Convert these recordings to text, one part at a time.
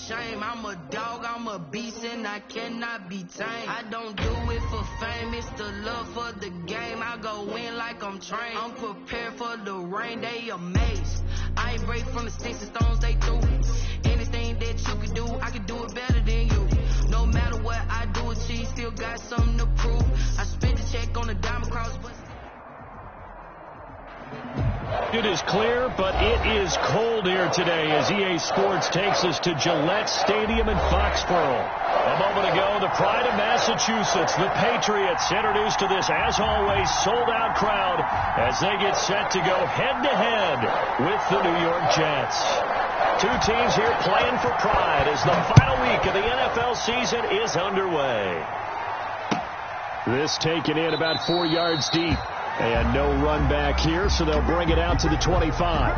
shame. I'm a dog, I'm a beast, and I cannot be tamed. I don't do it for fame, it's the love for the game. I go in like I'm trained. I'm prepared for the rain, they amazed. I ain't break from the sticks and stones they threw. Anything that you can do, I can do it better than you. No matter what I do, achieve, still got something to prove. I spent the check on the diamond cross, but it is clear, but it is cold here today as EA Sports takes us to Gillette Stadium in Foxborough. A moment ago, the pride of Massachusetts, the Patriots, introduced to this, as always, sold-out crowd as they get set to go head-to-head with the New York Jets. Two teams here playing for pride as the final week of the NFL season is underway. This taken in about 4 yards deep. And no run back here, so they'll bring it out to the 25.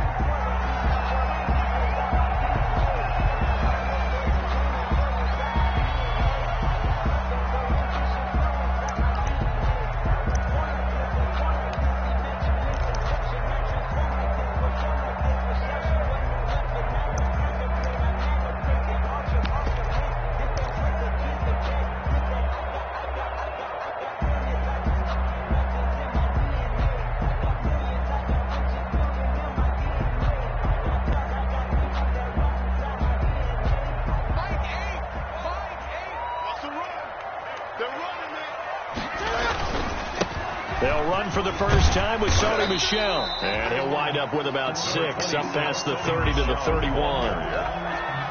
They'll run for the first time with Sony Michel. And he'll wind up with about 6, up past the 30 to the 31.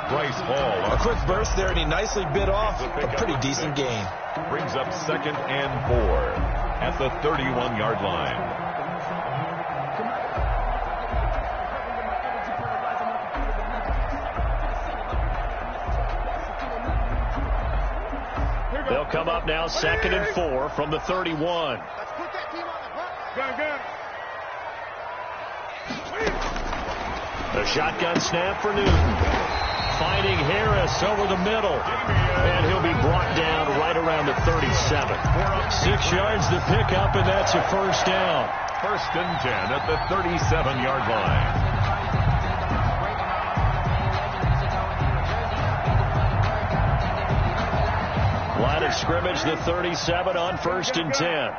Bryce Hall. A quick burst there, and he nicely bit off a pretty decent gain. Brings up 2nd and 4 at the 31-yard line. They'll come up now 2nd and 4 from the 31. A shotgun snap for Newton. Finding Harris over the middle. And he'll be brought down right around the 37. 6 yards to pick up, and that's a first down. 1st and 10 at the 37-yard line. Line of scrimmage, the 37 on 1st and 10.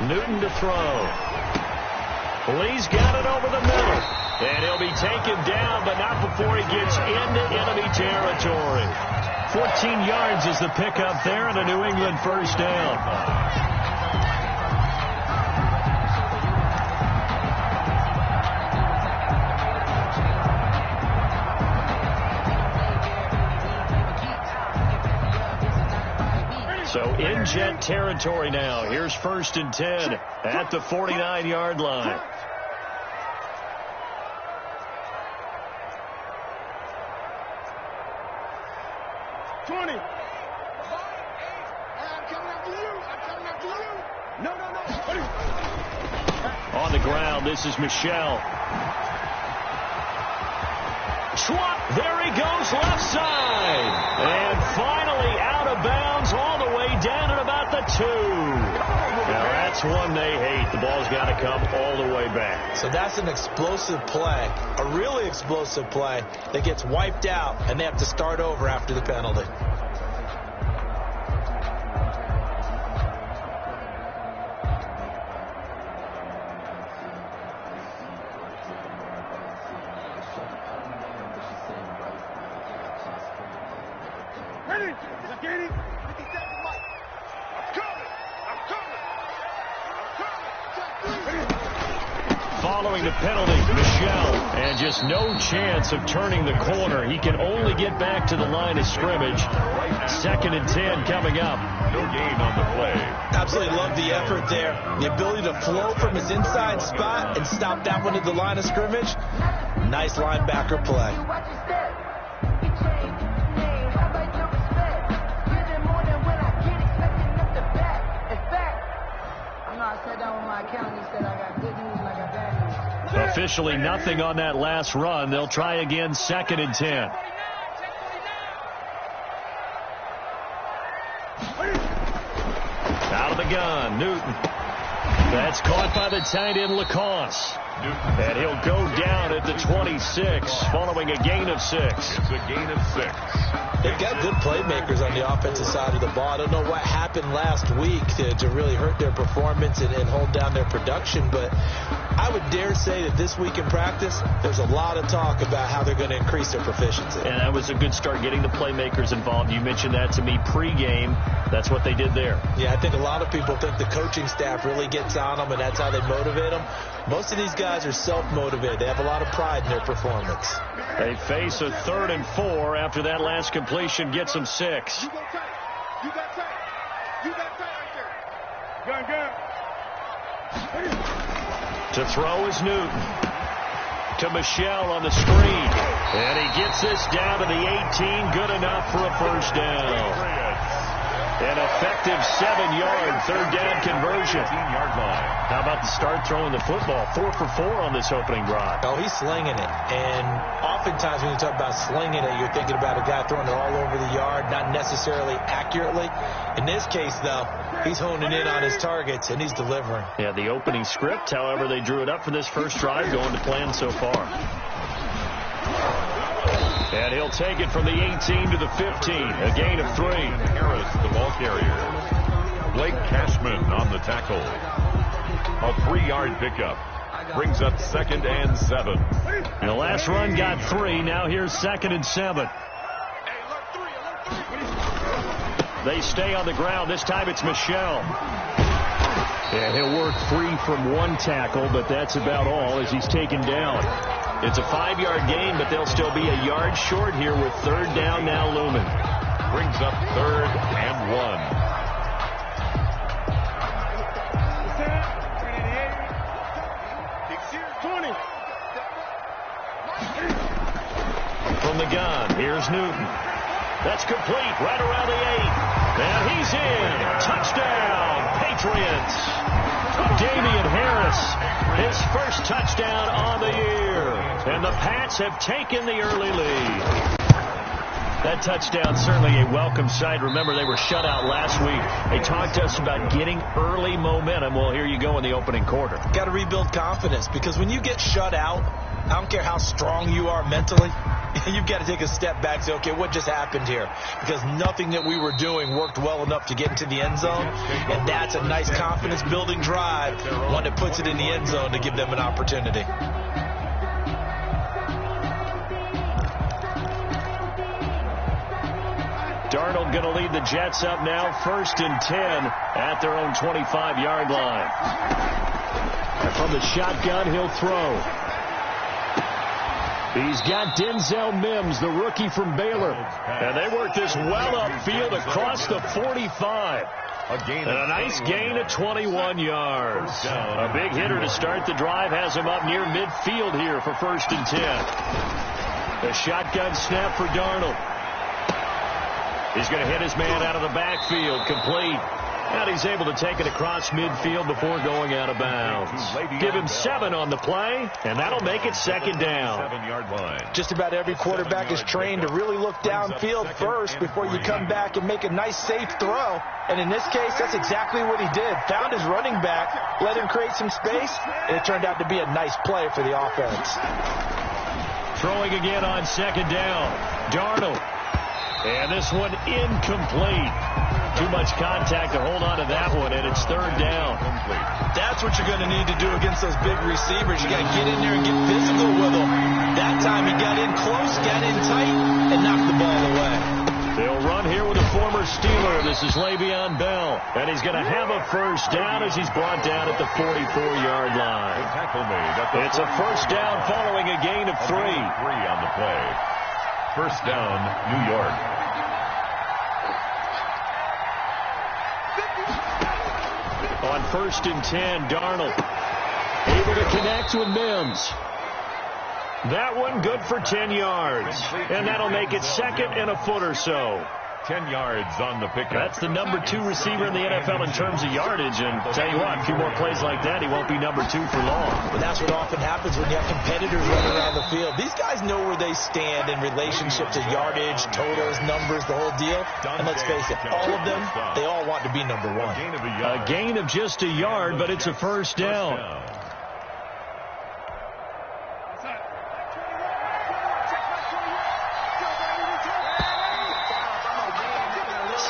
Newton to throw. Lee's got it over the middle. And he'll be taken down, but not before he gets into enemy territory. 14 yards is the pickup there, and a New England first down. So in Jet territory now. Here's 1st and 10 at the 49-yard line. On the ground, this is Michel. Schwab, there he goes, left side. And finally out of bounds all the way down at about the 2. Now that's one they hate. The ball's got to come all the way back. So that's an explosive play, a really explosive play that gets wiped out, and they have to start over after the penalty. Following the penalty, Michel, and just no chance of turning the corner. He can only get back to the line of scrimmage. 2nd and 10 coming up. No gain on the play. Absolutely love the effort there. The ability to flow from his inside spot and stop that one at the line of scrimmage. Nice linebacker play. Officially nothing on that last run. They'll try again 2nd and 10. Out of the gun, Newton. That's caught by the tight end, Lacoste. And he'll go down at the 26 following a gain of 6. It's a gain of 6. They've got good playmakers on the offensive side of the ball. I don't know what happened last week to really hurt their performance and hold down their production, but I would dare say that this week in practice, there's a lot of talk about how they're going to increase their proficiency. And that was a good start, getting the playmakers involved. You mentioned that to me pregame. That's what they did there. Yeah, I think a lot of people think the coaching staff really gets on them, and that's how they motivate them. Most of these guys are self-motivated. They have a lot of pride in their performance. They face a 3rd and 4 after that last completion gets them 6. You got tight. You got tight. You got tight right there. Gun. To throw is Newton. To Michelle on the screen. And he gets this down to the 18. Good enough for a first down. An effective 7-yard third down conversion. 15-yard line. How about the start throwing the football? 4 for 4 on this opening drive. Oh, he's slinging it. And oftentimes when you talk about slinging it, you're thinking about a guy throwing it all over the yard, not necessarily accurately. In this case, though, he's honing in on his targets, and he's delivering. Yeah, the opening script, however, they drew it up for this first drive, going to plan so far. And he'll take it from the 18 to the 15, a gain of 3. Harris, the ball carrier. Blake Cashman on the tackle. A 3-yard pickup. Brings up 2nd and 7. And the last run got 3. Now here's 2nd and 7. They stay on the ground. This time it's Michelle. And he'll work free from 1 tackle, but that's about all as he's taken down. It's a 5-yard gain, but they'll still be a yard short here with 3rd down now looming. Brings up 3rd and 1. From the gun, here's Newton. That's complete, right around the 8. And he's in. Touchdown, Patriots. Damian Harris, his first touchdown on the year. And the Pats have taken the early lead. That touchdown certainly a welcome sight. Remember, they were shut out last week. They talked to us about getting early momentum. Well, here you go in the opening quarter. Got to rebuild confidence, because when you get shut out, I don't care how strong you are mentally, you've got to take a step back and say, okay, what just happened here? Because nothing that we were doing worked well enough to get into the end zone, and that's a nice confidence-building drive, one that puts it in the end zone to give them an opportunity. Darnold going to lead the Jets up now, 1st and 10 at their own 25-yard line. And from the shotgun, he'll throw. He's got Denzel Mims, the rookie from Baylor. And they work this well upfield across the 45. And a nice gain of 21 yards. A big hitter to start the drive has him up near midfield here for 1st and 10. The shotgun snap for Darnold. He's going to hit his man out of the backfield, complete. And he's able to take it across midfield before going out of bounds. Give him 7 on the play, and that'll make it 2nd down. 7-yard line. Just about every quarterback is trained to really look downfield first before you come back and make a nice, safe throw. And in this case, that's exactly what he did. Found his running back, let him create some space, and it turned out to be a nice play for the offense. Throwing again on 2nd down. Darnold. And this one incomplete. Too much contact to hold on to that one, and it's 3rd down. That's what you're going to need to do against those big receivers. You got to get in there and get physical with them. That time he got in close, got in tight, and knocked the ball away. They'll run here with a former Steeler. This is Le'Veon Bell, and he's going to have a first down as he's brought down at the 44-yard line. It's a first down following a gain of 3. 3 on the play. First down, New York. On 1st and 10, Darnold able to connect with Mims. That one good for 10 yards. And that'll make it 2nd and a foot or so. 10 yards on the pickup. That's the number 2 receiver in the NFL in terms of yardage. And tell you what, a few more plays like that, he won't be number 2 for long. But that's what often happens when you have competitors running around the field. These guys know where they stand in relationship to yardage, totals, numbers, the whole deal. And let's face it, all of them, they all want to be number 1. A gain of just a yard, but it's a first down.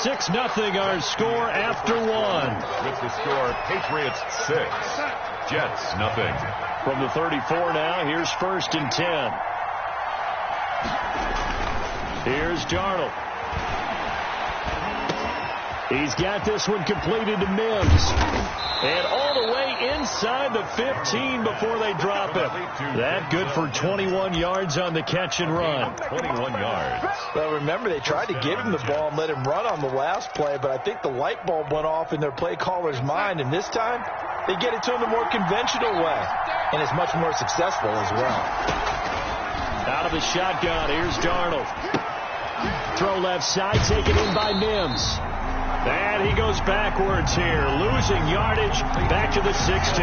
6-0 our score after 1. With the score, Patriots 6, Jets nothing. From the 34 now, here's 1st and 10. Here's Darnold. He's got this one completed to Mims. And all the way inside the 15 before they drop it. That good for 21 yards on the catch and run. 21 yards. Well, remember, they tried to give him the ball and let him run on the last play, but I think the light bulb went off in their play caller's mind, and this time they get it to him the more conventional way, and it's much more successful as well. Out of the shotgun, here's Darnold. Throw left side, taken in by Mims. And he goes backwards here, losing yardage back to the 16.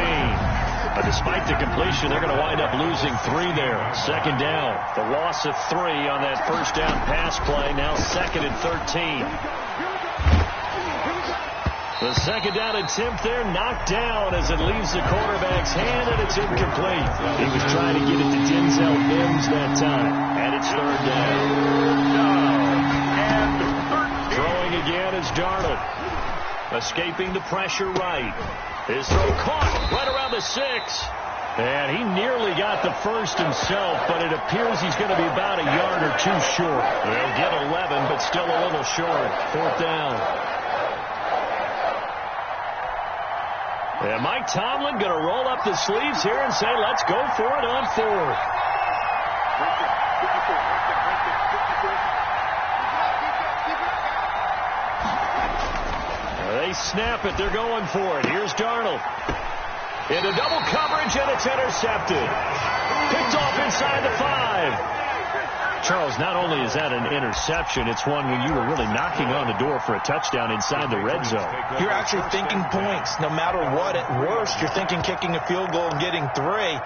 But despite the completion, they're going to wind up losing 3 there. 2nd down. The loss of 3 on that first down pass play. Now 2nd and 13. The 2nd down attempt there knocked down as it leaves the quarterback's hand, and it's incomplete. He was trying to get it to Denzel Mims that time, and it's 3rd down. Throwing again is Darnold. Escaping the pressure right. His throw caught right around the 6. And he nearly got the first himself, but it appears he's going to be about a yard or 2 short. They'll get 11, but still a little short. 4th down. And Mike Tomlin going to roll up the sleeves here and say, let's go for it on 4th. They snap it. They're going for it. Here's Darnold. Into double coverage, and it's intercepted. Picked off inside the 5. Charles, not only is that an interception, it's one when you were really knocking on the door for a touchdown inside the red zone. You're actually thinking points. No matter what, at worst, you're thinking kicking a field goal and getting 3.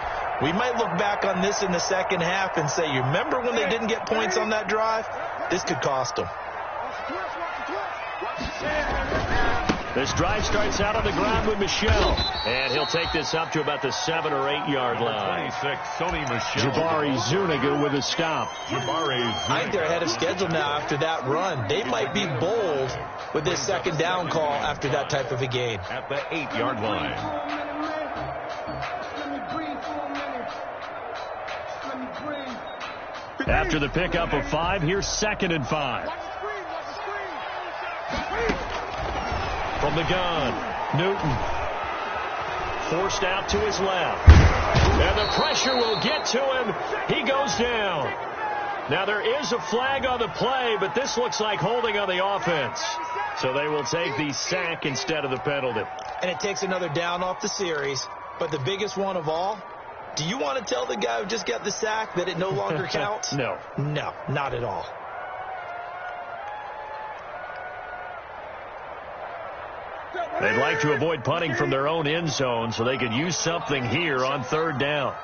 We might look back on this in the second half and say, you remember when they didn't get points on that drive? This could cost them. This drive starts out on the ground with Michelle. And he'll take this up to about the 7 or 8 yard line. 26, Sony Michel. Jabari Zuniga with a stop. I think they're ahead of schedule now after that run. They might be bold with this 2nd down call after that type of a gain. At the 8 yard line. After the pickup of 5, here's 2nd and 5. From the gun, Newton. Forced out to his left. And the pressure will get to him. He goes down. Now there is a flag on the play, but this looks like holding on the offense. So they will take the sack instead of the penalty. And it takes another down off the series. But the biggest one of all, do you want to tell the guy who just got the sack that it no longer counts? No. No, not at all. They'd like to avoid punting from their own end zone so they could use something here on 3rd down.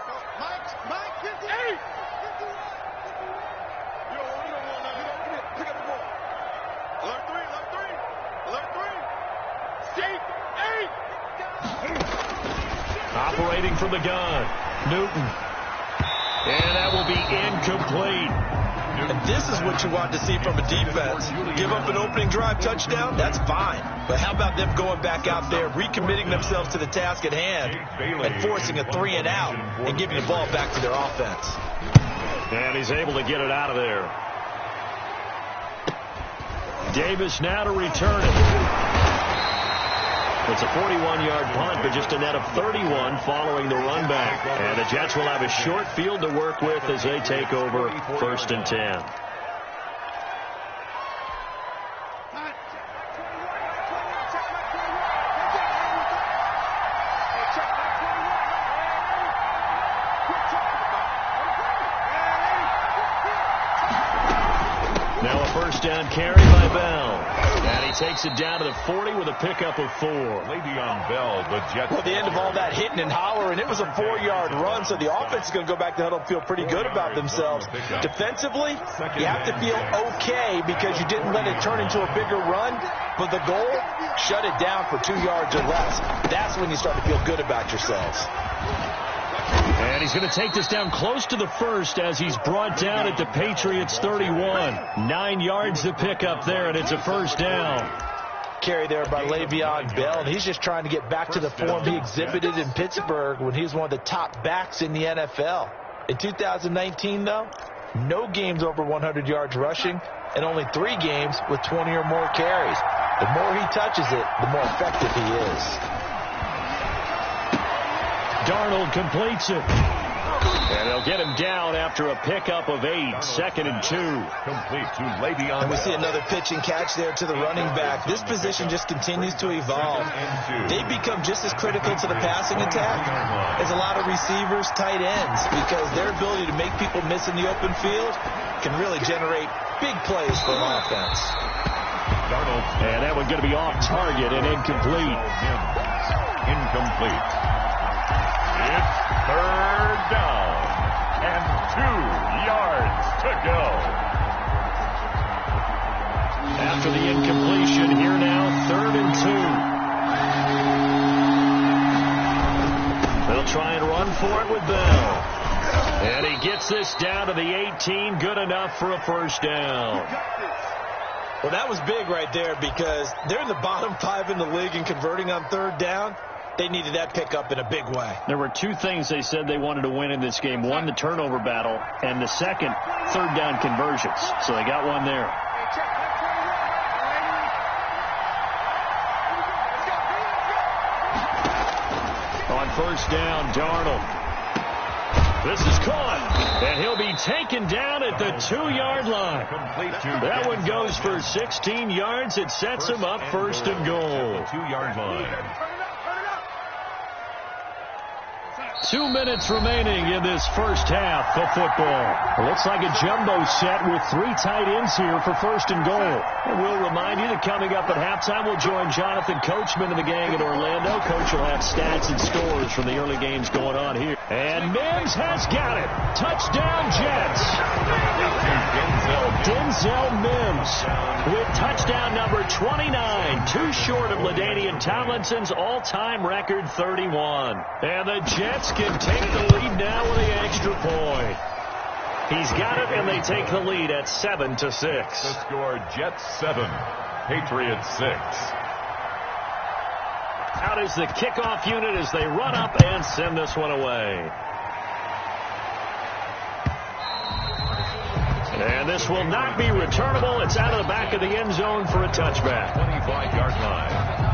Operating from the gun, Newton. And that will be incomplete. And this is what you want to see from a defense. Give up an opening drive touchdown, that's fine. But how about them going back out there, recommitting themselves to the task at hand, and forcing a 3 and out, and giving the ball back to their offense. And he's able to get it out of there. Davis now to return it. It's a 41-yard punt, but just a net of 31 following the run back. And the Jets will have a short field to work with as they take over 1st and 10. Now a first down carry by Bell. And he takes it down to the 40 with a pickup of 4. Le'Veon Bell, the Jets. Well, at the end of all that hitting and hollering, it was a 4-yard run, so the offense is going to go back to the huddle and feel pretty good about themselves. Defensively, you have to feel okay because you didn't let it turn into a bigger run, but the goal, shut it down for 2 yards or less. That's when you start to feel good about yourselves. And he's going to take this down close to the first as he's brought down at the Patriots 31. 9 yards to pick up there, and it's a first down. Carry there by Le'Veon Bell, and he's just trying to get back to the form he exhibited in Pittsburgh when he was one of the top backs in the NFL. In 2019, though, no games over 100 yards rushing and only 3 games with 20 or more carries. The more he touches it, the more effective he is. Darnold completes it. And they'll get him down after a pickup of 8. 2nd and 2. Complete to Le'Veon. And we see another pitch and catch there to the running back. This position just continues to evolve. They become just as critical to the passing attack as a lot of receivers, tight ends, because their ability to make people miss in the open field can really generate big plays for an offense. Darnold. And that one's going to be off target and incomplete. Incomplete. It's 3rd down and 2 yards to go. After the incompletion, here now, 3rd and 2. They'll try and run for it with Bell. And he gets this down to the 18, good enough for a first down. Well, that was big right there because they're in the bottom 5 in the league in converting on 3rd down. They needed that pickup in a big way. There were 2 things they said they wanted to win in this game. One, the turnover battle, and the second, 3rd down conversions. So they got one there. On first down, Darnold. This is caught, and he'll be taken down at the 2-yard line. That one goes for 16 yards. It sets him up 1st and goal. 2-yard line. 2 minutes remaining in this first half of football. It looks like a jumbo set with 3 tight ends here for 1st and goal. And we'll remind you that coming up at halftime, we'll join Jonathan Coachman and the gang in Orlando. Coach will have stats and scores from the early games going on here. And Mims has got it. Touchdown, Jets. Denzel Mims with touchdown number 29. Too short of LaDainian Tomlinson's all-time record 31. And the Jets can take the lead now with the extra point. He's got it, and they take the lead at 7-6. The score, Jets 7, Patriots 6. Out is the kickoff unit as they run up and send this one away. And this will not be returnable. It's out of the back of the end zone for a touchback. 25-yard line.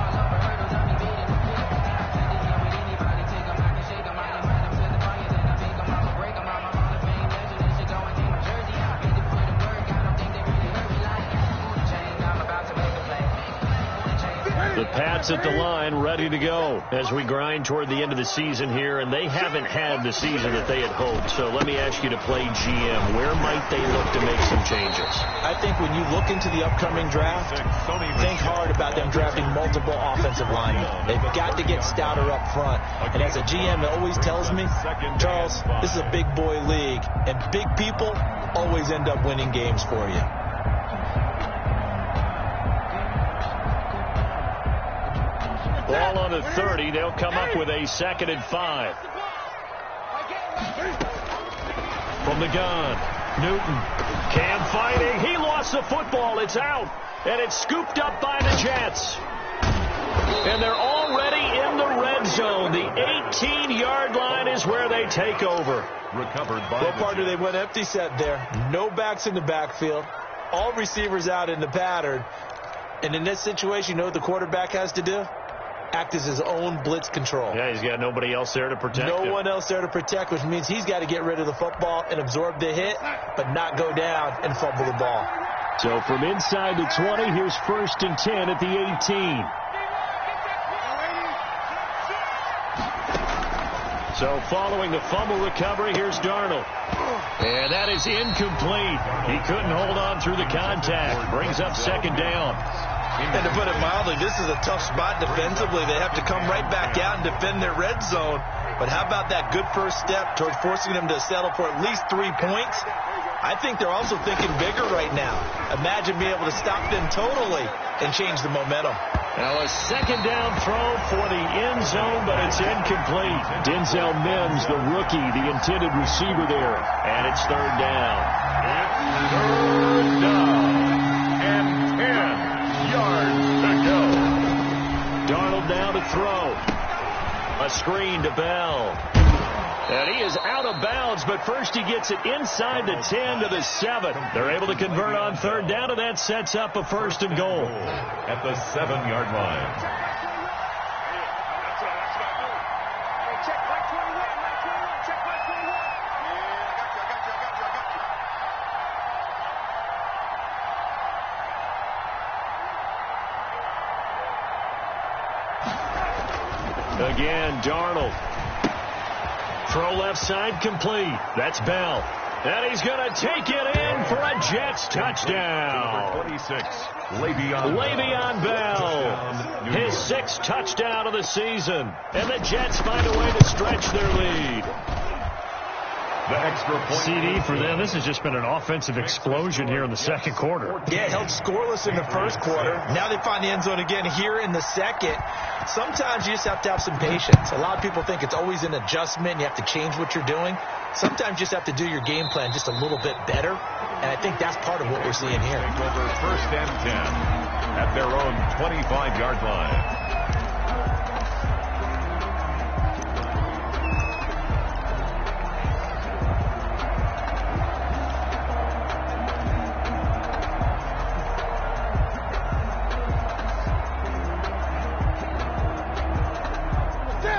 The Pats at the line, ready to go as we grind toward the end of the season here, and they haven't had the season that they had hoped. So let me ask you to play GM. Where might they look to make some changes? I think when you look into the upcoming draft, think hard about them drafting multiple offensive linemen. They've got to get stouter up front. And as a GM, it always tells me, Charles, this is a big boy league, and big people always end up winning games for you. Ball on the 30. They'll come up with a 2nd and 5. From the gun, Newton. Cam fighting. He lost the football. It's out. And it's scooped up by the Jets. And they're already in the red zone. The 18-yard line is where they take over. Recovered by well, partner, they went empty set there. No backs in the backfield. All receivers out in the pattern. And in this situation, you know what the quarterback has to do? Act as his own blitz control. Yeah, he's got nobody else there to protect him. No one else there to protect, which means he's got to get rid of the football and absorb the hit, but not go down and fumble the ball. So from inside the 20, here's 1st and 10 at the 18. So following the fumble recovery, here's Darnold. And that is incomplete. He couldn't hold on through the contact. Brings up second down. And to put it mildly, this is a tough spot defensively. They have to come right back out and defend their red zone. But how about that good first step towards forcing them to settle for at least 3 points? I think they're also thinking bigger right now. Imagine being able to stop them totally and change the momentum. Now a second down throw for the end zone, but it's incomplete. Denzel Mims, the rookie, the intended receiver there. And it's third down. Third down and 10 yards to go. Darnold now to throw. A screen to Bell. And he is out of bounds, but first he gets it inside the 10 to the 7. They're able to convert on third down, and that sets up a first and goal. At the 7-yard line. Again, Darnold. Throw left side complete. That's Bell. And he's going to take it in for a Jets touchdown. Number 26, Le'Veon Bell. His 6th touchdown of the season. And the Jets find a way to stretch their lead. The extra point. CD for them. This has just been an offensive explosion here in the second quarter. Yeah, held scoreless in the first quarter. Now they find the end zone again here in the second. Sometimes you just have to have some patience. A lot of people think it's always an adjustment. You have to change what you're doing. Sometimes you just have to do your game plan just a little bit better. And I think that's part of what we're seeing here. Take over first and 10 at their own 25-yard line.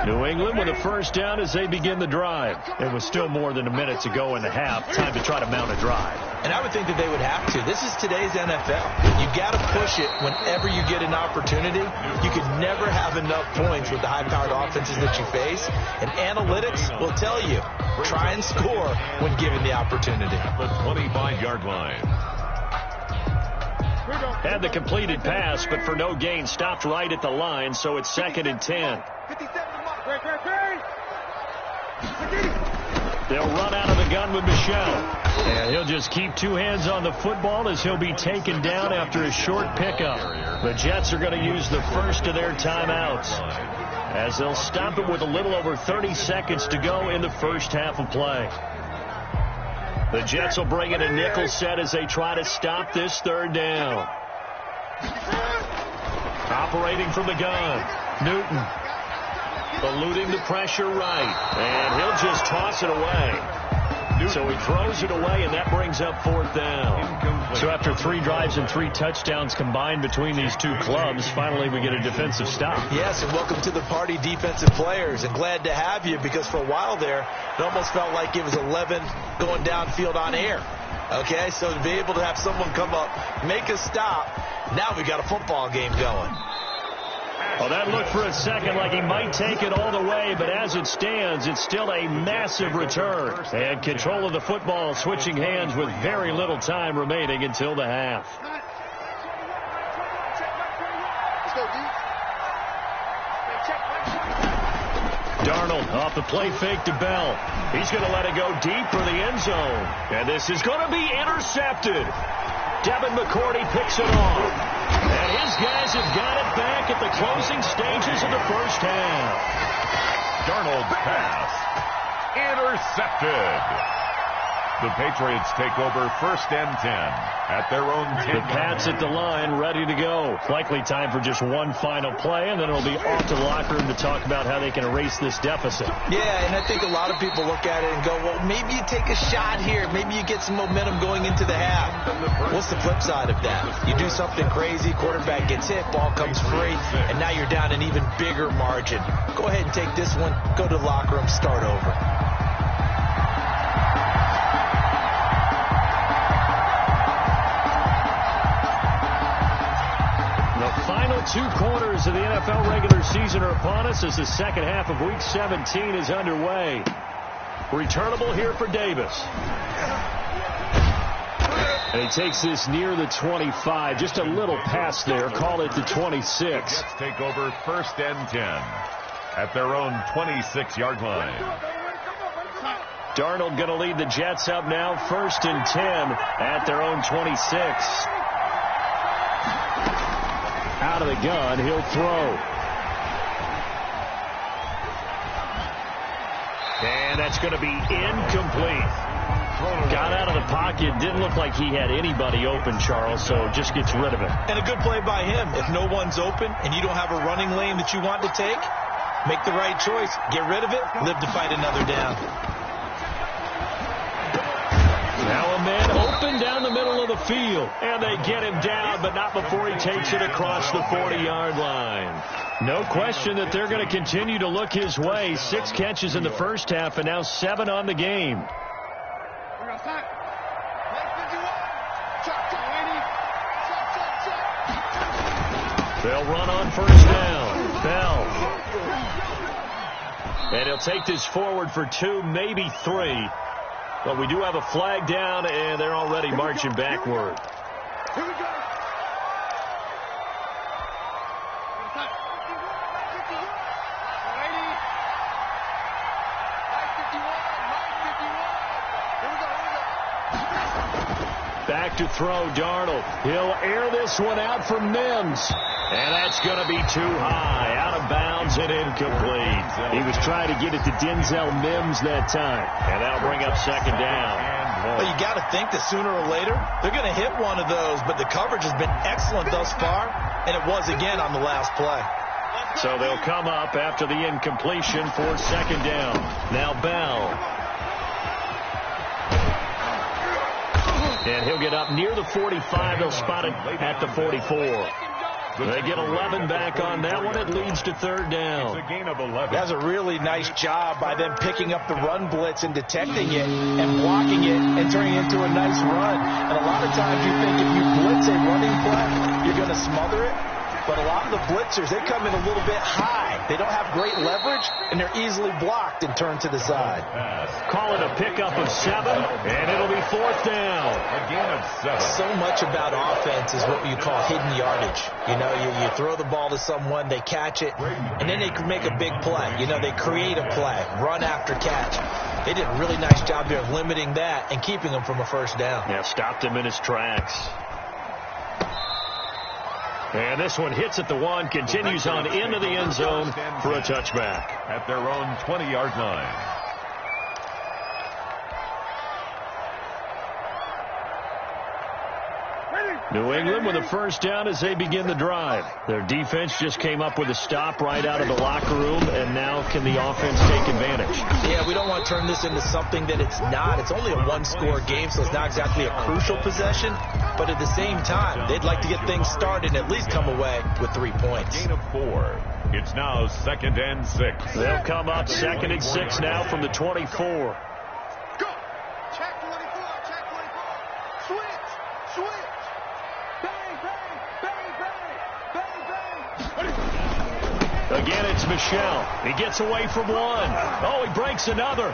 New England with a first down as they begin the drive. It was still more than a minute to go in the half. Time to try to mount a drive. And I would think that they would have to. This is today's NFL. You got to push it whenever you get an opportunity. You can never have enough points with the high-powered offenses that you face. And analytics will tell you, try and score when given the opportunity. The 25-yard line. Had the completed pass, but for no gain, stopped right at the line, so it's second and 10. They'll run out of the gun with Michel. And he'll just keep 2 hands on the football as he'll be taken down after a short pickup. The Jets are going to use the first of their timeouts as they'll stop it with a little over 30 seconds to go in the first half of play. The Jets will bring in a nickel set as they try to stop this third down. Operating from the gun, Newton. Eluding the pressure right. And he'll just toss it away. So he throws it away, and that brings up fourth down. So after 3 drives and 3 touchdowns combined between these two clubs, finally we get a defensive stop. Yes, and welcome to the party, defensive players. And glad to have you, because for a while there, it almost felt like it was 11 going downfield on air. Okay, so to be able to have someone come up, make a stop, now we got a football game going. Well, that looked for a second like he might take it all the way, but as it stands, it's still a massive return. And control of the football switching hands with very little time remaining until the half. Darnold off the play fake to Bell. He's going to let it go deep for the end zone. And this is going to be intercepted. Devin McCourty picks it off. And his guys have got it back at the closing stages of the first half. Darnold pass. Intercepted. The Patriots take over first and 10 at their own 10. The Pats at the line, ready to go. Likely time for just one final play, and then it'll be off to the locker room to talk about how they can erase this deficit. Yeah, and I think a lot of people look at it and go, well, maybe you take a shot here. Maybe you get some momentum going into the half. What's the flip side of that? You do something crazy, quarterback gets hit, ball comes free, and now you're down an even bigger margin. Go ahead and take this one, go to the locker room, start over. two quarters of the NFL regular season are upon us as the second half of Week 17 is underway. Returnable here for Davis. And he takes this near the 25. Just a little pass there. Call it the 26. Jets take over 1st and 10 at their own 26-yard line. Darnold going to lead the Jets up now. 1st and 10 at their own 26. Out of the gun, he'll throw. And that's going to be incomplete. Got out of the pocket. Didn't look like he had anybody open, Charles, so just gets rid of it. And a good play by him. If no one's open and you don't have a running lane that you want to take, make the right choice. Get rid of it. Live to fight another down. Now a man open down the middle of the field. And they get him down, but not before he takes it across the 40-yard line. No question that they're going to continue to look his way. 6 catches in the first half and now 7 on the game. They'll run on 1st down. Bell. And he'll take this forward for 2, maybe 3. But we do have a flag down, and they're already marching backward. Here we go. Back to throw, Darnold. He'll air this one out for Mims. And that's going to be too high. Out of bounds and incomplete. He was trying to get it to Denzel Mims that time. And that'll bring up 2nd down. Well, you got to think that sooner or later they're going to hit one of those, but the coverage has been excellent thus far, and it was again on the last play. So they'll come up after the incompletion for 2nd down. Now Bell. And he'll get up near the 45. They'll spot it at the 44. They get 11 back on that one. It leads to 3rd down. It's a gain of 11. That's a really nice job by them picking up the run blitz and detecting it and blocking it and turning it into a nice run. And a lot of times you think if you blitz a running play, you're going to smother it. But a lot of the blitzers, they come in a little bit high. They don't have great leverage, and they're easily blocked and turned to the side. Call it a pickup of 7, and it'll be 4th down. A gain of 7. So much about offense is what you call hidden yardage. You know, you throw the ball to someone, they catch it, and then they can make a big play. You know, they create a play, run after catch. They did a really nice job there of limiting that and keeping him from a 1st down. Yeah, stopped him in his tracks. And this one hits at the 1, continues on into the end zone for a touchback. At their own 20-yard line. New England with a 1st down as they begin the drive. Their defense just came up with a stop right out of the locker room, and now can the offense take advantage? Yeah, we don't want to turn this into something that it's not. It's only a 1-score game, so it's not exactly a crucial possession. But at the same time, they'd like to get things started and at least come away with 3 points. Gain of 4. It's now 2nd and 6. They'll come up 2nd and 6 now from the 24. Again, it's Michel. He gets away from 1. Oh, he breaks another.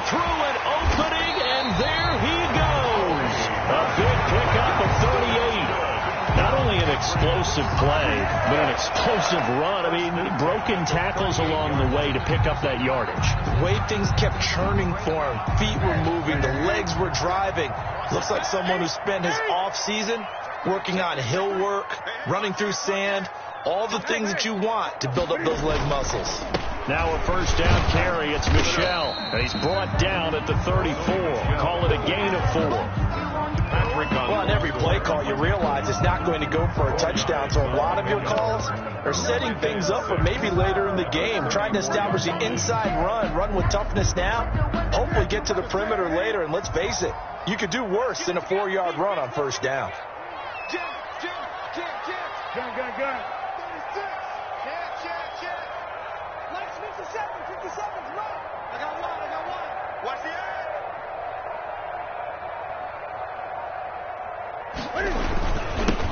Through an opening, and there he goes. A big pickup of 38. Not only an explosive play, but an explosive run. I mean, broken tackles along the way to pick up that yardage. The way things kept churning for him. Feet were moving. The legs were driving. Looks like someone who spent his off-season working on hill work, running through sand, all the things that you want to build up those leg muscles. Now a 1st down carry. It's Michel. And he's brought down at the 34. Call it a gain of 4. Well, on every play call, you realize it's not going to go for a touchdown. So a lot of your calls are setting things up for maybe later in the game, trying to establish the inside run with toughness now, hopefully get to the perimeter later. And let's face it, you could do worse than a 4-yard run on 1st down. Gun. 57, run. I got one. Watch the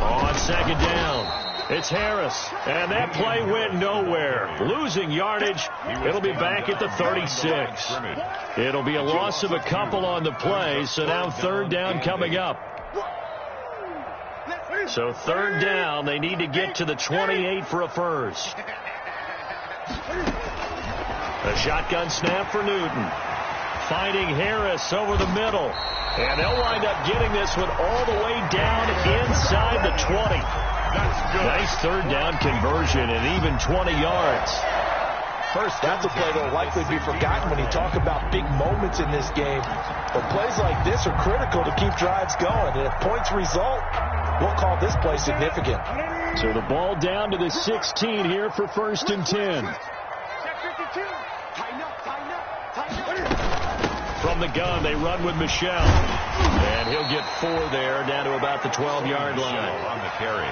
On 2nd down. It's Harris, and that play went nowhere. Losing yardage. It'll be back at the 36. It'll be a loss of a couple on the play, so now third down coming up. So third down, they need to get to the 28 for a first. A shotgun snap for Newton. Finding Harris over the middle. And they'll wind up getting this one all the way down inside the 20. Nice third down conversion and even 20 yards. First, that's a play that will likely be forgotten when you talk about big moments in this game. But plays like this are critical to keep drives going. And if points result, we'll call this play significant. So the ball down to the 16 here for first and 10. From the gun, they run with Michelle. And he'll get 4 there, down to about the 12-yard line. On the carry.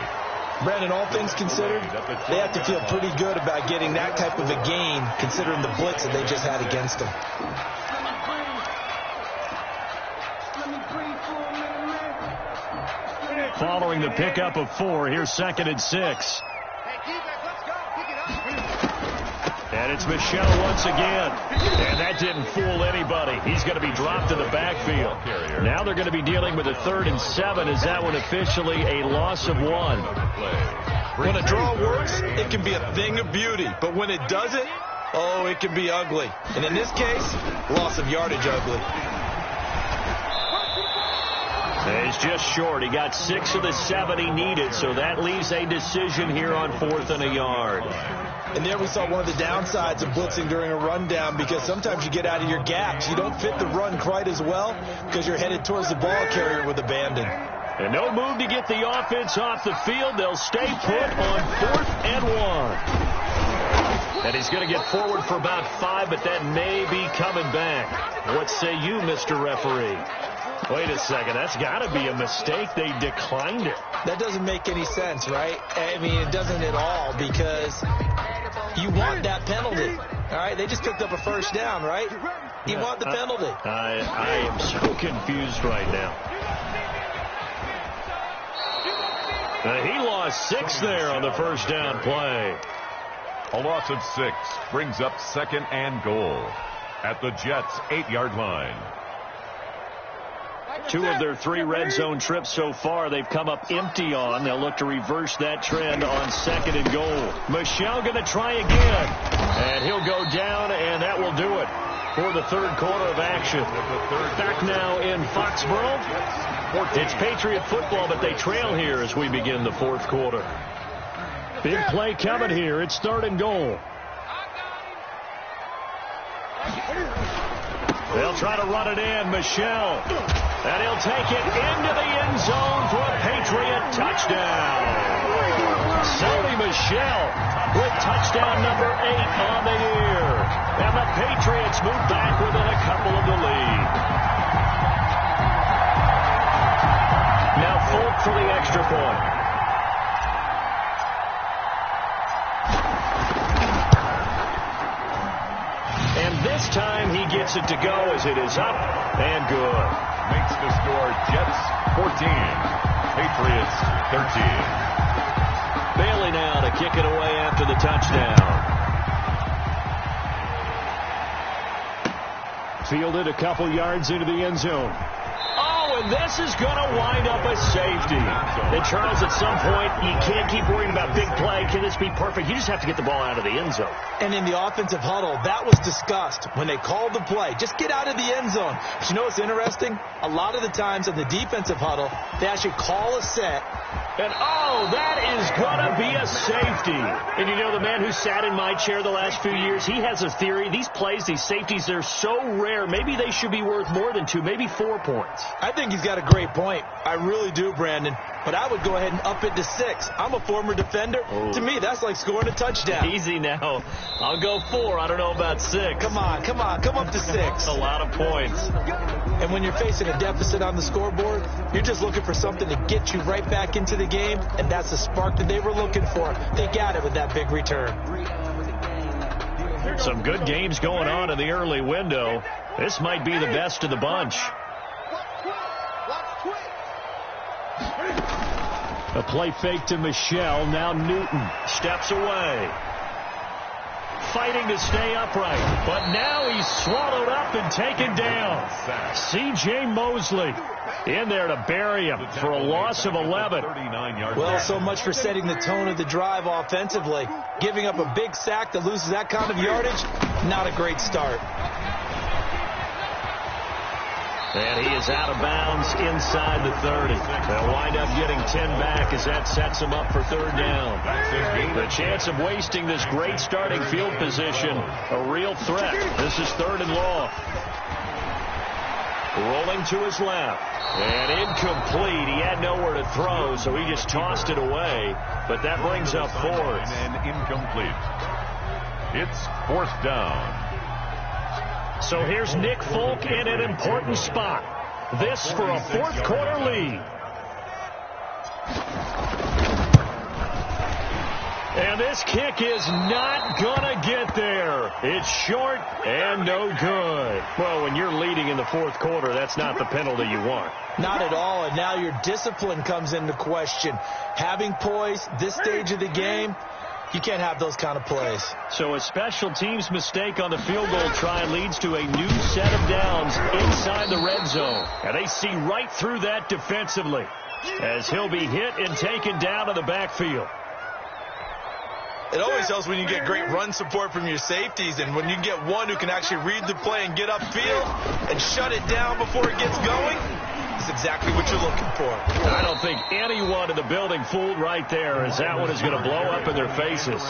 Brandon, all things considered, they have to feel pretty good about getting that type of a gain, considering the blitz that they just had against them. Following the pickup of 4, here's second and 6. And it's Michelle once again. And that didn't fool anybody. He's going to be dropped in the backfield. Now they're going to be dealing with a 3rd and 7. Is that one officially a loss of 1? When a draw works, it can be a thing of beauty. But when it doesn't, oh, it can be ugly. And in this case, loss of yardage ugly. He's just short. He got 6 of the 7 he needed, so that leaves a decision here on 4th and a yard. And there we saw one of the downsides of blitzing during a rundown, because sometimes you get out of your gaps. You don't fit the run quite as well because you're headed towards the ball carrier with abandon. And no move to get the offense off the field. They'll stay put on 4th and 1. And he's going to get forward for about 5, but that may be coming back. What say you, Mr. Referee? Wait a second, that's got to be a mistake. They declined it. That doesn't make any sense, right? I mean, it doesn't at all, because you want that penalty. All right, they just picked up a first down, right? You want the penalty. I am so confused right now. He lost 6 there on the first down play. A loss of 6 brings up 2nd and goal at the Jets' 8-yard line. 2 of their 3 red zone trips so far they've come up empty on. They'll look to reverse that trend on 2nd and goal. Michelle going to try again. And he'll go down, and that will do it for the 3rd quarter of action. Back now in Foxborough. It's Patriot football, but they trail here as we begin the 4th quarter. Big play coming here. It's 3rd and goal. They'll try to run it in. Michelle. And he'll take it into the end zone for a Patriot touchdown. Sony Michel with touchdown number 8 on the year. And the Patriots move back within a couple of the lead. Now Folk for the extra point. And this time he gets it to go as it is up and good. Makes the score Jets 14, Patriots 13. Bailey now to kick it away after the touchdown. Fielded a couple yards into the end zone. Oh, and this is going to wind up a safety. And Charles, at some point, you can't keep worrying about big play. Can this be perfect? You just have to get the ball out of the end zone. And in the offensive huddle, that was discussed when they called the play. Just get out of the end zone. But you know what's interesting? A lot of the times in the defensive huddle, they actually call a set. And, oh, that is going to be a safety. And you know, the man who sat in my chair the last few years, he has a theory. These plays, these safeties, they're so rare. Maybe they should be worth more than 2, maybe 4 points. I think he's got a great point. I really do, Brandon. But I would go ahead and up it to 6. I'm a former defender. Oh. To me, that's like scoring a touchdown. Easy now. I'll go 4. I don't know about 6. Come on. Come up to 6. That's a lot of points. And when you're facing a deficit on the scoreboard, you're just looking for something to get you right back into the game, and that's the spark that they were looking for. They got it with that big return. Some good games going on in the early window. This might be the best of the bunch. A play fake to Michelle. Now Newton steps away. Fighting to stay upright. But now he's swallowed up and taken down. C.J. Mosley in there to bury him for a loss of 11. Well, so much for setting the tone of the drive offensively. Giving up a big sack that loses that kind of yardage, not a great start. And he is out of bounds inside the 30. They'll wind up getting 10 back as that sets them up for third down. The chance of wasting this great starting field position, a real threat. This is third and long. Rolling to his left. And incomplete. He had nowhere to throw, so he just tossed it away. But that brings up fourth. And incomplete. It's fourth down. So here's Nick Folk in an important spot. This for a fourth quarter lead. And this kick is not going to get there. It's short and no good. Well, when you're leading in the fourth quarter, that's not the penalty you want. Not at all, and now your discipline comes into question. Having poise this stage of the game, you can't have those kind of plays. So a special teams mistake on the field goal try leads to a new set of downs inside the red zone. And they see right through that defensively as he'll be hit and taken down to the backfield. It always helps when you get great run support from your safeties, and when you get one who can actually read the play and get upfield and shut it down before it gets going. That's exactly what you're looking for. I don't think anyone in the building fooled right there, as that one is going to blow up in their faces.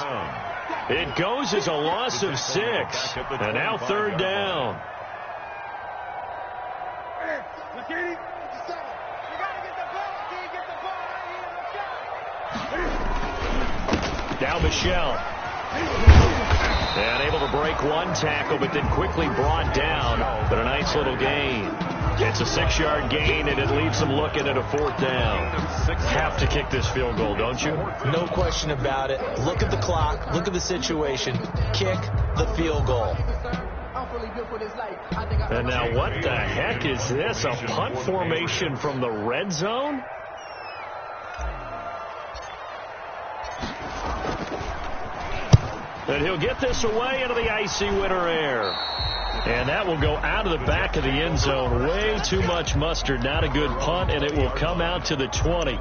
It goes as a loss of 6, and now third down. Now Michelle. And able to break one tackle, but then quickly brought down. But a nice little gain. It's a 6-yard gain, and it leaves them looking at a fourth down. Have to kick this field goal, don't you? No question about it. Look at the clock. Look at the situation. Kick the field goal. And now what the heck is this? A punt formation from the red zone? And he'll get this away into the icy winter air. And that will go out of the back of the end zone. Way too much mustard. Not a good punt, and it will come out to the 20.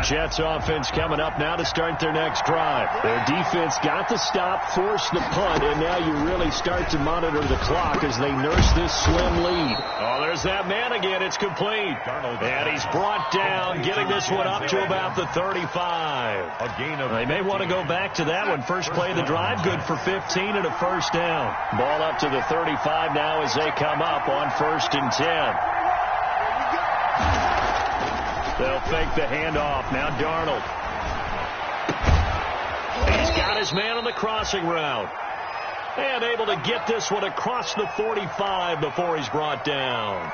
Jets offense coming up now to start their next drive. Their defense got the stop, forced the punt, and now you really start to monitor the clock as they nurse this slim lead. Oh, there's that man again. It's complete. And he's brought down, getting this one up to about the 35. They may want to go back to that one. First play of the drive, good for 15 and a first down. Ball up to the 35 now as they come up on 1st and 10. They'll fake the handoff. Now Darnold. He's got his man on the crossing route. And able to get this one across the 45 before he's brought down.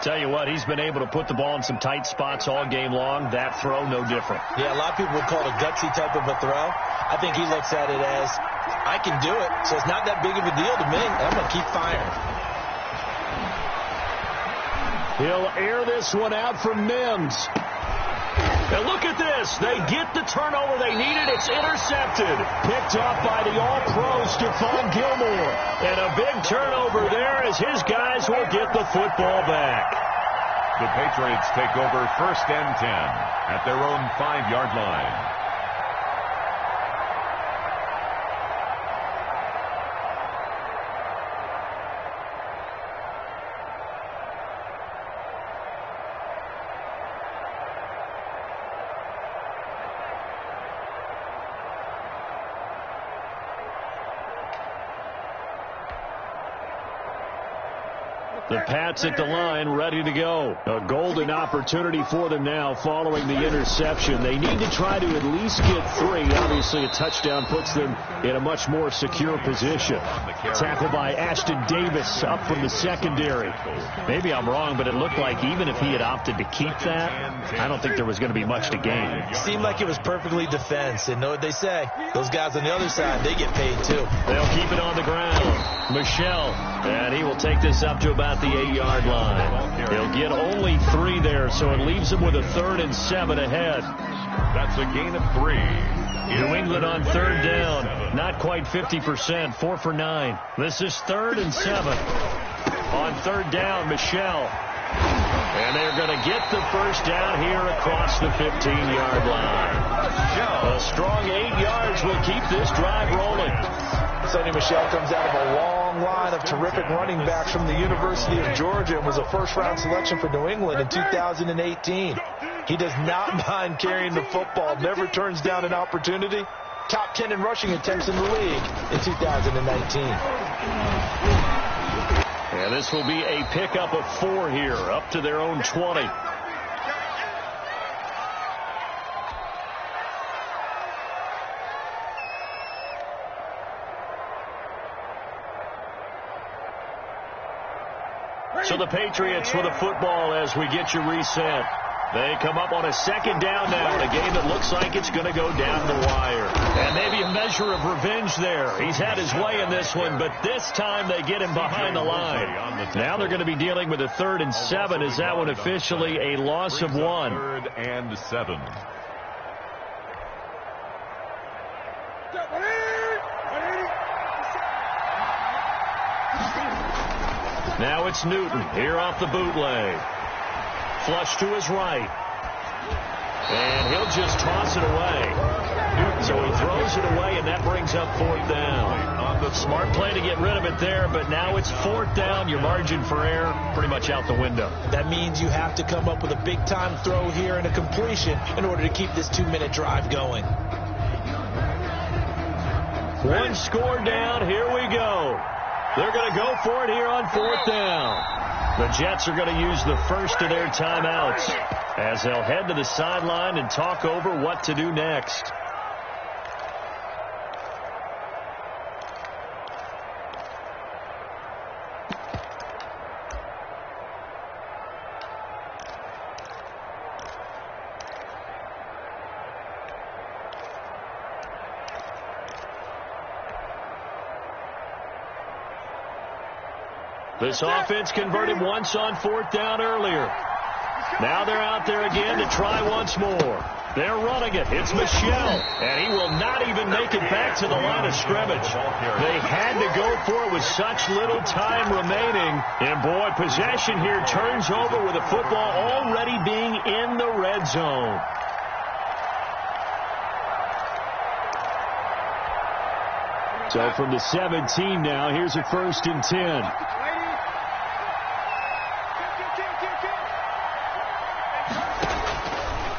Tell you what, he's been able to put the ball in some tight spots all game long. That throw, no different. Yeah, a lot of people would call it a gutsy type of a throw. I think he looks at it as, I can do it, so it's not that big of a deal to me. I'm going to keep firing. He'll air this one out from Mims. And look at this. They get the turnover they needed. It's intercepted. Picked off by the all-pro Stephon Gilmore. And a big turnover there as his guys will get the football back. The Patriots take over 1st and 10 at their own 5-yard line. The Pats at the line, ready to go. A golden opportunity for them now following the interception. They need to try to at least get 3. Obviously, a touchdown puts them in a much more secure position. Tackled by Ashton Davis up from the secondary. Maybe I'm wrong, but it looked like even if he had opted to keep that, I don't think there was going to be much to gain. Seemed like it was perfectly defense. And know what they say? Those guys on the other side, they get paid too. They'll keep it on the ground. Michelle, and he will take this up to about the 8-yard line. He'll get only 3 there, so it leaves him with a 3rd and 7 ahead. That's a gain of 3. New England on 3rd down. Not quite 50%. 4 for 9. This is 3rd and 7. On 3rd down, Michelle. And they're going to get the first down here across the 15-yard line. A strong 8 yards will keep this drive rolling. Sonny Michel comes out of a long line of terrific running backs from the University of Georgia and was a first-round selection for New England in 2018. He does not mind carrying the football, never turns down an opportunity. Top 10 in rushing attempts in the league in 2019. And this will be a pickup of 4 here, up to their own 20. So the Patriots with the football as we get you reset. They come up on a 2nd down now in a game that looks like it's going to go down the wire. And maybe a measure of revenge there. He's had his way in this one, but this time they get him behind the line. Now they're going to be dealing with a 3rd and 7. Is that one officially a loss of 1? 3rd and 7. Now it's Newton here off the bootleg. Flush to his right. And he'll just toss it away. So he throws it away, and that brings up 4th down. Smart play to get rid of it there, but now it's 4th down. Your margin for error pretty much out the window. That means you have to come up with a big-time throw here and a completion in order to keep this 2-minute drive going. 1 score down. Here we go. They're going to go for it here on 4th down. The Jets are going to use the first of their timeouts as they'll head to the sideline and talk over what to do next. This offense converted once on 4th down earlier. Now they're out there again to try once more. They're running it. It's Michel, and he will not even make it back to the line of scrimmage. They had to go for it with such little time remaining. And, boy, possession here turns over with the football already being in the red zone. So from the 17 now, here's a 1st and 10.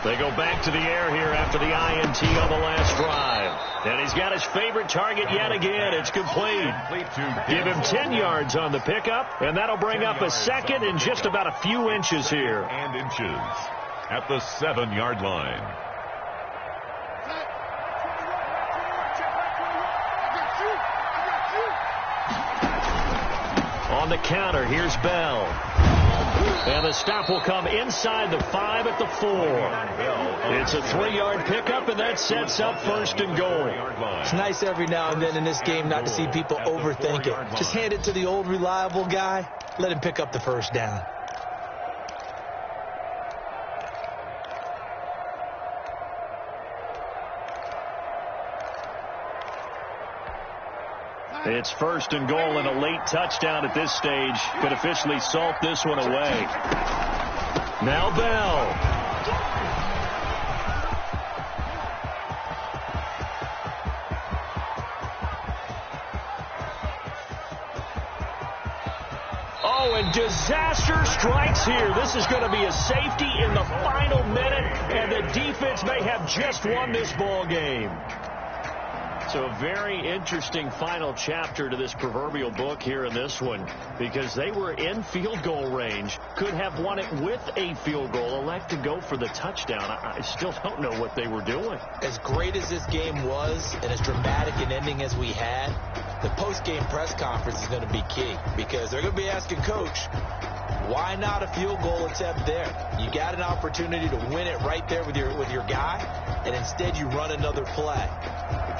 They go back to the air here after the INT on the last drive. And he's got his favorite target yet again. It's complete. Give him 10 yards on the pickup, and that'll bring up a 2nd and just about a few inches here. And inches at the 7-yard line. On the counter, here's Bell. And the stop will come inside the 5 at the 4. It's a 3-yard pickup, and that sets up 1st and goal. It's nice every now and then in this game not to see people overthink it. Just hand it to the old reliable guy. Let him pick up the 1st down. It's 1st and goal, and a late touchdown at this stage could officially salt this one away. Now Bell. Oh, and disaster strikes here. This is going to be a safety in the final minute, and the defense may have just won this ball game. So a very interesting final chapter to this proverbial book here in this one, because they were in field goal range, could have won it with a field goal, elect to go for the touchdown. I still don't know what they were doing. As great as this game was and as dramatic an ending as we had, the post-game press conference is going to be key, because they're going to be asking Coach, why not a field goal attempt there? You got an opportunity to win it right there with your guy, and instead you run another play.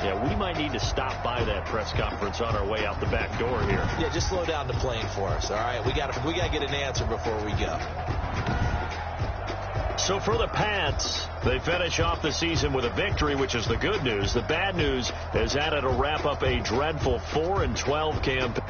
Yeah, we might need to stop by that press conference on our way out the back door here. Yeah, just slow down the plane for us, all right? We got to get an answer before we go. So for the Pats, they finish off the season with a victory, which is the good news. The bad news is that it'll wrap up a dreadful 4-12 campaign.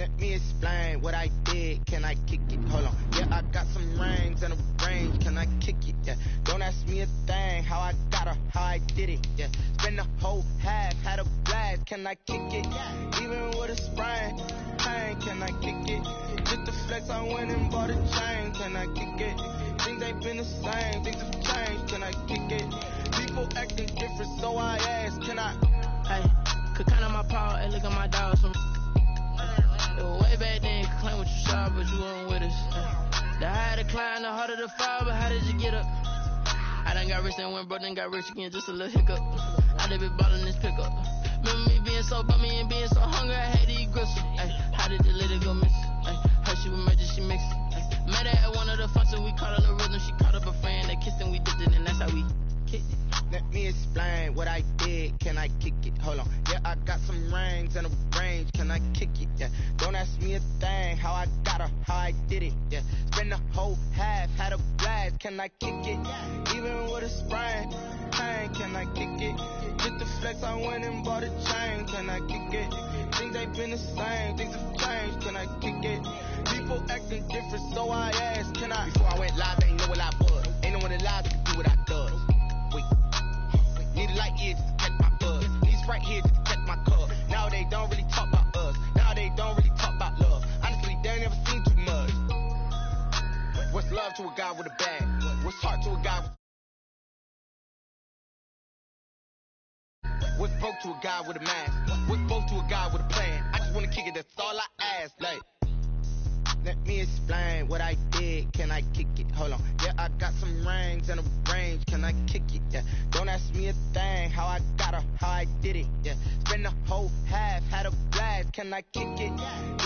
Let me explain what I did. Can I kick it? Hold on. Yeah, I got some rings and a range. Can I kick it? Yeah. Don't ask me a thing. How I got her, how I did it. Yeah. Spend the whole half, had a blast. Can I kick it? Even with a sprain, pain. Can I kick it? Just the flex, I went and bought a chain. Can I kick it? Things ain't been the same. Things have changed. Can I kick it? People acting different, so I ask. Can I? Hey, could count on my power and look at my dogs. Way back then, could claim what you saw, but you weren't with us. The higher the climb, the harder the fall, but how did you get up? I done got rich and went broke, then got rich again, just a little hiccup. I done been ballin' this pickup. Remember me being so bummy and being so hungry, I had to eat gristle. Ay, how did the lady go miss? Ay, her she was major, she mixed. Ay, met her at one of the functions, we caught a little rhythm, she caught up a friend, they kissed and we dipped it, and that's how we kicked it. Let me explain what I did. Can I kick it? Hold on. Yeah, I got some rings and a range. Can I kick it? Yeah. Don't ask me a thing. How I got her, how I did it. Yeah. Spend the whole half, had a blast. Can I kick it? Even with a sprain, pain. Can I kick it? Just the flex, I went and bought a chain. Can I kick it? Things ain't been the same. Things have changed. Can I kick it? People acting different, so I asked. Can I? Before I went live, they ain't know what I was. Ain't no one alive to do what I does. Wait. Need a light here just to catch my buzz. Need Sprite here just to catch my cup. Now they don't really talk about us. Now they don't really talk about love. Honestly, they ain't never seen too much. What's love to a guy with a bag? What's heart to a guy with... What's broke to a guy with a mask? What's both to a guy with a plan? I just wanna kick it, that's all I ask. Like, let me explain what I did. Can I kick it? Hold on. Yeah, I got some rings and a range. Can I kick it? Yeah. Don't ask me a thing. How I got her, how I did it. Yeah. Spend the whole half, had a blast. Can I kick it?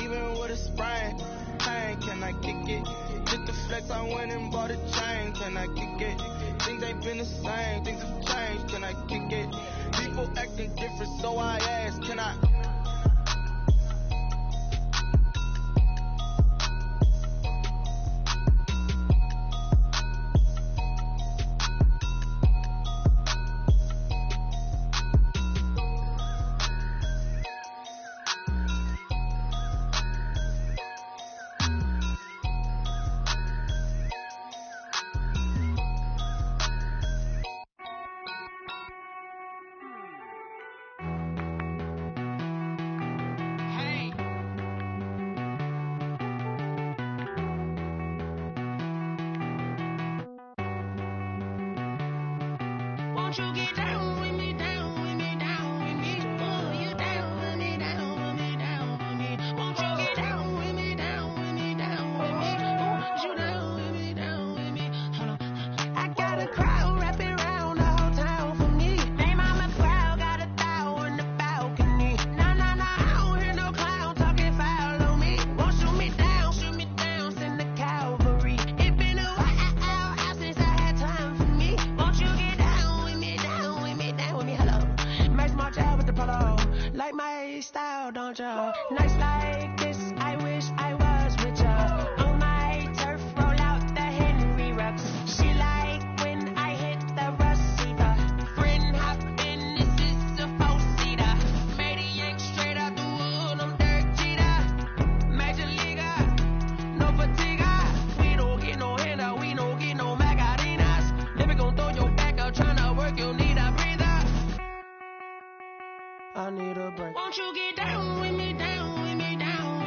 Even with a sprain, pain. Can I kick it? Just the flex, I went and bought a chain. Can I kick it? Things ain't been the same. Things have changed. Can I kick it? People acting different, so I ask. Can I? Won't you get down with me, down with me, down with me? Oh, you down with me, down with me, down with me. Won't you get down with me, down with me, down with me? Oh, you down with me, down with me. Hold on. I got a crowd wrapping around the whole town for me. Name on my crowd, got a thou on the balcony. Nah, nah, nah, I don't hear no clown talking foul on me. Won't shoot me down, send the cavalry. It been a while since I had time for me. Won't you get down with me, down with me, down with me? Hello. Max March out with the polo. Like my style, don't ya? Nights like this, I wish I was with ya. On my turf, roll out the Henry Rux. She like when I hit the receiver. Friend hop in, this is a four-seater. Made a yank straight out the wood, I'm Derek Jeter. Major leaguer, no fatigue. We don't get no handout, we don't get no Magarinas. Never gon' throw your back out, tryna work, you need a breather. I need a break. Won't you get down with me, down with me, down with me?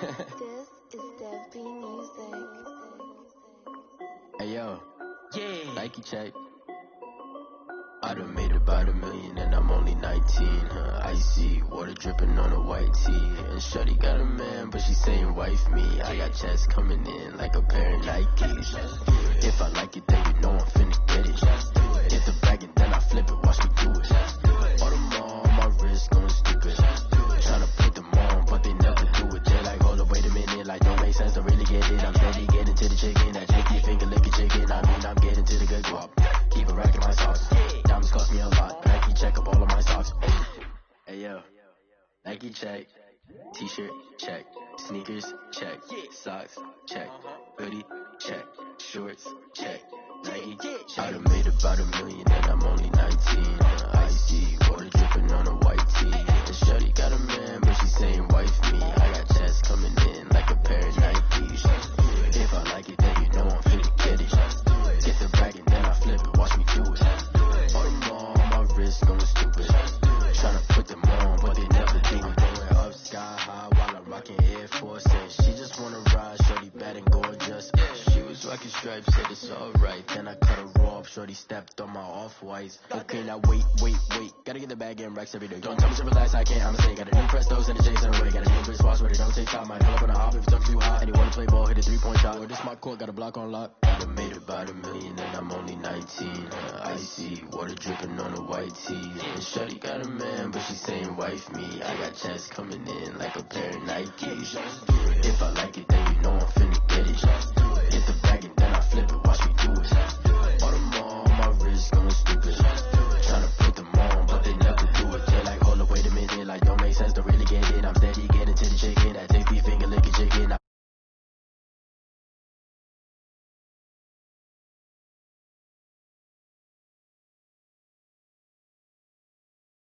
This is Dev Music. Hey yo, Yeah. Nike check. I done made about $1 million and I'm only 19. Icy water dripping on a white tee. And shorty got a man, but she saying wife me. I got checks coming in like a pair of Nikes. If I like it, then you know I'm finna get it. Get the bag and then I flip it, watch me do it. All them on my wrist going stupid. Tryna put them on, but they never do it. They're like, hold up, wait a minute, like don't make sense, don't really get it. I'm steady getting to the chicken, that chicky finger licking chicken. I mean, I'm getting to the good guap. Keep it racking my sauce. Diamonds cost me a lot. Nike check up all of my socks. Hey yo, Nike check. T-shirt check. Sneakers check. Socks check. Hoodie check. Shorts check. Nike. I done made about $1 million and I'm only 19. Icy water dripping on a white tee. And shorty got a man, but she saying wife me. I got checks coming in like a pair of Nikes. If I like it, then you know I'm finna get it. Get the bag and then I flip it, watch me do it. All them on my wrist going stupid. Tryna put them on, but they never do it. Going up sky high while I'm rocking Air Force. And she just wanna ride, shorty bad and gorgeous. She was rocking stripes, said it's alright. Then I cut her off, shorty stepped on my off-whites. Okay, now wait. Gotta get the bag and racks every day. Don't tell me to relax, I can't, I'ma say. Got a new Prestos and a J's in a way. Got a new bitch watch, but it don't take time. I pull up on a hop if it's too hot. And you wanna play ball, hit a 3-point shot. Or this my court, got a block on lock. I done made about $1 million and I'm only 19. Icy water dripping on a white tee. And shorty got a man, but she saying wife me. I got checks coming in like a pair of Nikes. If I like it, then you know I'm finna get it.